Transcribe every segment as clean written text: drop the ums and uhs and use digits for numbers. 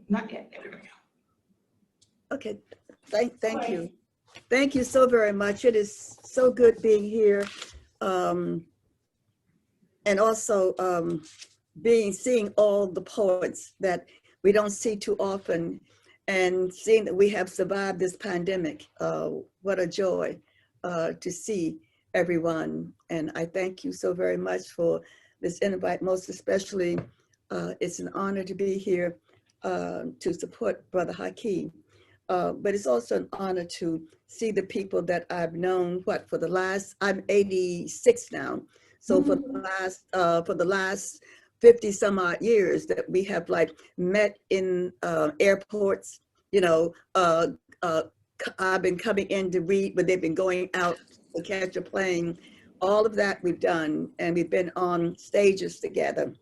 Not yet. There we go. Okay, thank you. Thank you so very much. It is so good being here. And also seeing all the poets that we don't see too often, and seeing that we have survived this pandemic. What a joy to see everyone. And I thank you so very much for this invite. Most especially, it's an honor to be here to support Brother Haki. But it's also an honor to see the people that I've known, for the last, I'm 86 now. So for the last 50 some odd years that we have like met in airports, you know, I've been coming in to read, but they've been going out to catch a plane. All of that we've done, and we've been on stages together.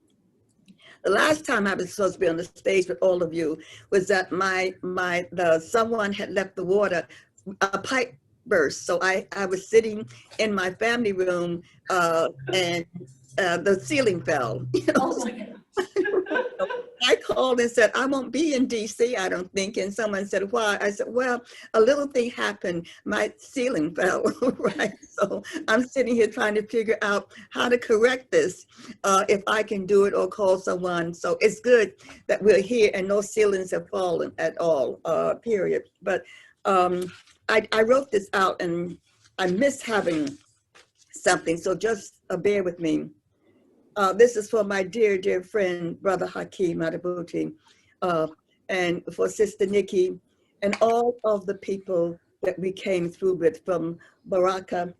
The last time I was supposed to be on the stage with all of you was that someone had left the water, a pipe burst. So I was sitting in my family room and the ceiling fell. You know? Oh my goodness. I called and said, I won't be in DC, I don't think. And someone said, why? I said, well, a little thing happened. My ceiling fell, right? So I'm sitting here trying to figure out how to correct this, if I can do it or call someone. So it's good that we're here and no ceilings have fallen at all, period. But I wrote this out and I miss having something, so just bear with me. This is for my dear, dear friend, Brother Haki Madhubuti, and for Sister Nikki, and all of the people that we came through with, from Baraka,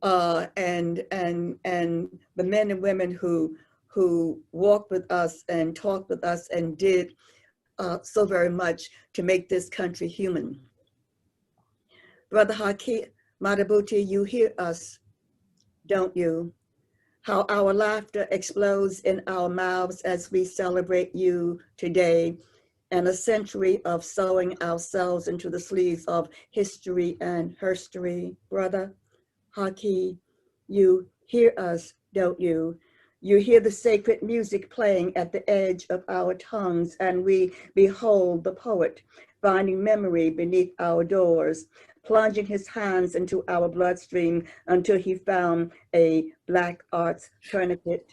and the men and women who walked with us and talked with us and did so very much to make this country human. Brother Haki Madhubuti, you hear us, don't you? How our laughter explodes in our mouths as we celebrate you today, and a century of sewing ourselves into the sleeves of history and herstory. Brother Haki, you hear us, don't you? You hear the sacred music playing at the edge of our tongues, and we behold the poet finding memory beneath our doors, plunging his hands into our bloodstream until he found a Black arts tourniquet.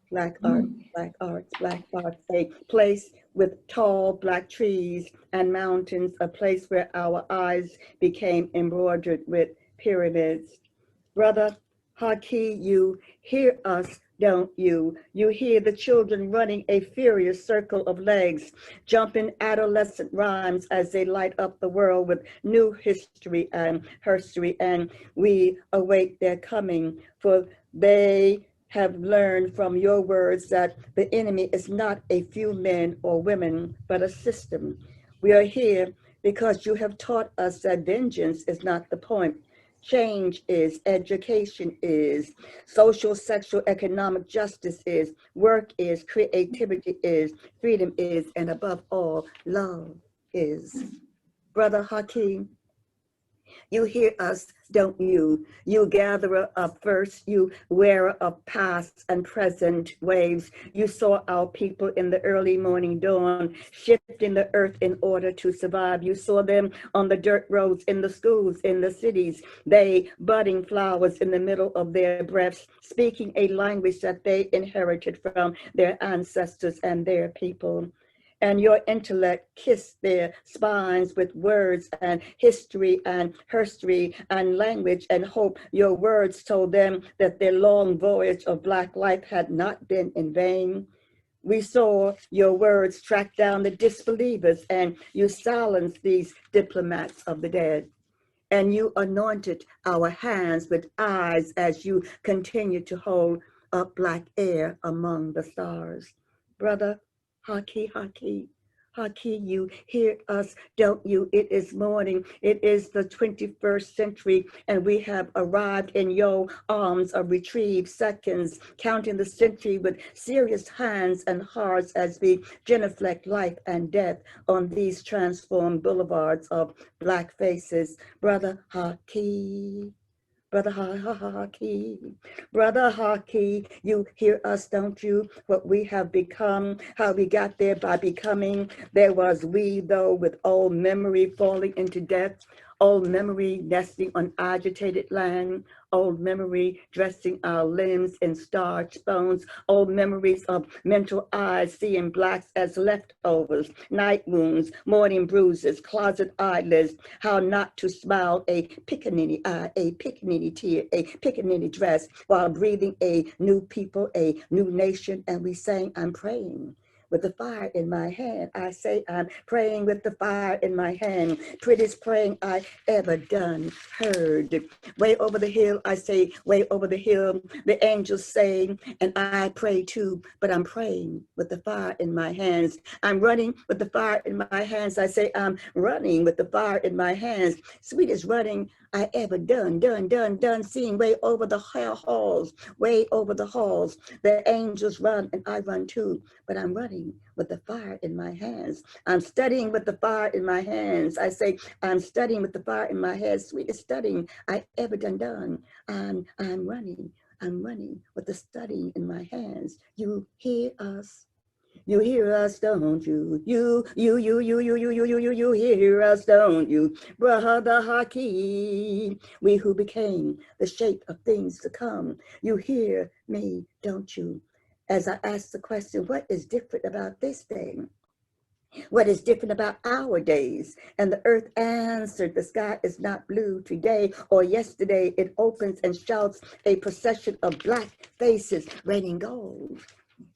Black arts, Black arts, Black arts, a place with tall Black trees and mountains, a place where our eyes became embroidered with pyramids. Brother Haki, you hear us, don't you? You hear the children running a furious circle of legs, jumping adolescent rhymes as they light up the world with new history and herstory, and we await their coming, for they have learned from your words that the enemy is not a few men or women, but a system. We are here because you have taught us that vengeance is not the point. Change is, education is, social, sexual, economic justice is, work is, creativity is, freedom is, and above all, love is. Brother Hakeem, you hear us, don't you? You gatherer of first, you wearer of past and present waves. You saw our people in the early morning dawn, shifting the earth in order to survive. You saw them on the dirt roads, in the schools, in the cities, they budding flowers in the middle of their breaths, speaking a language that they inherited from their ancestors and their people. And your intellect kissed their spines with words and history and herstory and language and hope. Your words told them that their long voyage of Black life had not been in vain. We saw your words track down the disbelievers, and you silenced these diplomats of the dead. And you anointed our hands with eyes as you continue to hold up Black air among the stars. Brother Haki, Haki, Haki, you hear us, don't you? It is morning. It is the 21st century, and we have arrived in your arms of retrieved seconds, counting the century with serious hands and hearts as we genuflect life and death on these transformed boulevards of Black faces. Brother Haki, Brother Haki, Brother Haki, you hear us, don't you? What we have become, how we got there by becoming. There was we, though, with old memory falling into death, old memory nesting on agitated land, old memory dressing our limbs in starched bones, old memories of mental eyes seeing blacks as leftovers, night wounds, morning bruises, closet eyelids, how not to smile, a pickaninny eye, a pickaninny tear, a pickaninny dress, while breathing a new people, a new nation, and we sang, I'm praying with the fire in my hand. I say, I'm praying with the fire in my hand. Prettiest praying I ever done, heard. Way over the hill, I say, way over the hill, the angels say, and I pray too, but I'm praying with the fire in my hands. I'm running with the fire in my hands. I say, I'm running with the fire in my hands. Sweetest running I ever done, seeing way over the halls, way over the halls. The angels run and I run too, but I'm running with the fire in my hands. I'm studying with the fire in my hands. I say, I'm studying with the fire in my hands. Sweetest studying I ever done. I'm running with the studying in my hands. You hear us. You hear us, don't you? You hear us, don't you? Brother Haki, we who became the shape of things to come. You hear me, don't you? As I ask the question, what is different about this day? What is different about our days? And the earth answered, the sky is not blue today or yesterday. It opens and shouts a procession of black faces raining gold.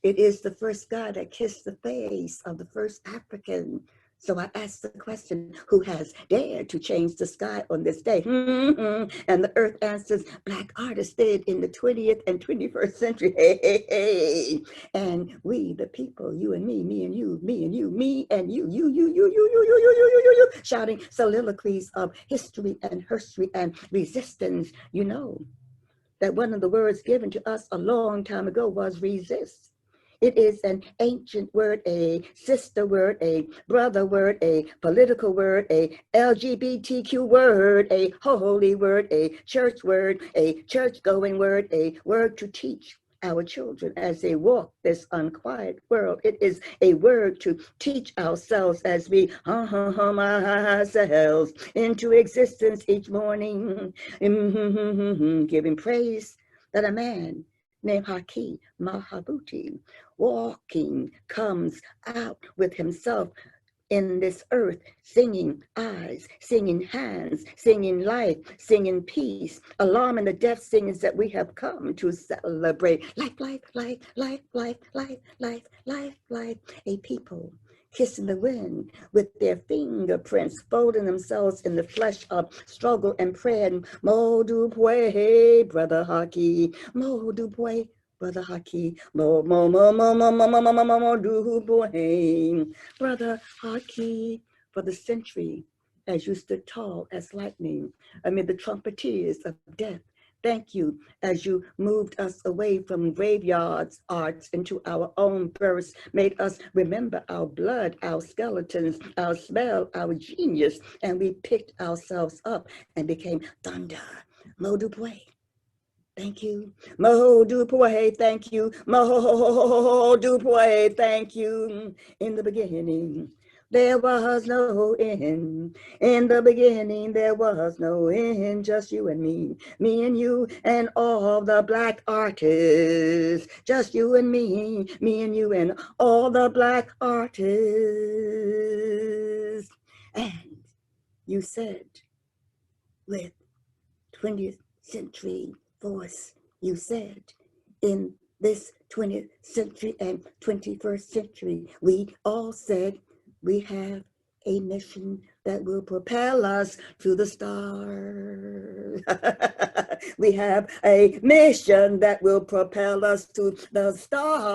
It is the first sky that kissed the face of the first African. So I asked the question, who has dared to change the sky on this day? And the earth answers, black artists did in the 20th and 21st century. Hey, hey, hey. And we, the people, you and me and you, me and you, me and you, shouting soliloquies of history and herstory and resistance. You know that one of the words given to us a long time ago was resist. It is an ancient word, a sister word, a brother word, a political word, a LGBTQ word, a holy word, a church-going word, a word to teach our children as they walk this unquiet world. It is a word to teach ourselves as we hum ourselves into existence each morning, giving praise that a man named Haki Madhubuti walking comes out with himself in this earth, singing eyes, singing hands, singing life, singing peace, alarming the deaf singings that we have come to celebrate. Life, a people kissing the wind with their fingerprints, folding themselves in the flesh of struggle and prayer. Madhubuti, Brother Haki, Madhubuti, Brother Haki, Madhubuti, Brother Haki, for the century as you stood tall as lightning amid the trumpeteers of death. Thank you as you moved us away from graveyards, arts into our own births, made us remember our blood, our skeletons, our smell, our genius, and we picked ourselves up and became thunder. Madhubuti. Thank you. Madhubuti, thank you. Madhubuti, thank you. In the beginning, there was no end. In the beginning, there was no end. Just you and me and you, and all the black artists. Just you and me and you, and all the black artists. And you said, with 20th century voice, you said, in this 20th century and 21st century, we all said we have a mission that will propel us to the stars. We have a mission that will propel us to the stars.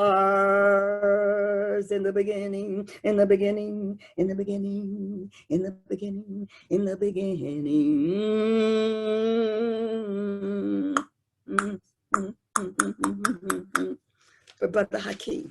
In the beginning, in the beginning, in the beginning, in the beginning, in the beginning. For Brother Haki,